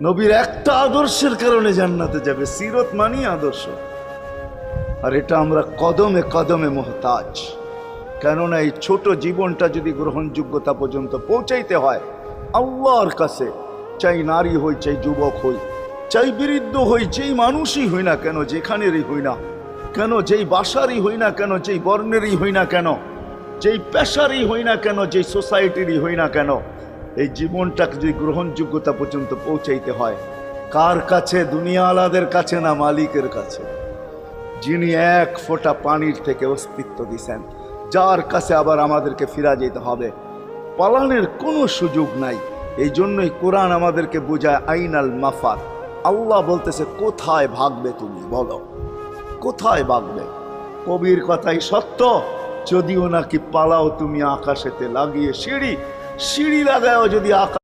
নবীর একটা আদর্শের কারণে জান্নাতে যাবে। সিরত মানি আদর্শ। আর এটা আমরা কদমে কদমে মুহতাজ। কেননা এই ছোট জীবনটা যদি গ্রহণযোগ্যতা পর্যন্ত পৌঁছাইতে হয় আল্লাহর কাছে, চাই নারী হই, চাই যুবক হই, চাই বৃদ্ধ হই, যেই মানুষই হই না কেন, যেখানেরই হই না কেন, যেই বাসারই হই না কেন, যেই বর্ণেরই হই না কেন, যেই পেশারই হই না কেন, যেই সোসাইটিরই হই না কেন, এই জীবনটাকে যদি গ্রহণযোগ্যতা পর্যন্ত পৌঁছাইতে হয় কার কাছে? দুনিয়াওয়ালাদের কাছে না, মালিকের কাছে, যিনি এক ফোঁটা পানির থেকে অস্তিত্ব দিছেন, যার কাছে আবার আমাদেরকে ফিরা যেতে হবে। পালানের কোনো সুযোগ নাই। এই জন্যই কোরআন আমাদেরকে বোঝায় আইনাল মাফার। আল্লাহ বলতেছে কোথায় ভাগবে তুমি, বলো কোথায় ভাগবে? কবির কথাই সত্য, যদিও নাকি পালাও তুমি আকাশেতে লাগিয়ে সিঁড়ি, সিঁড়ি লাগাও যদি আকাশ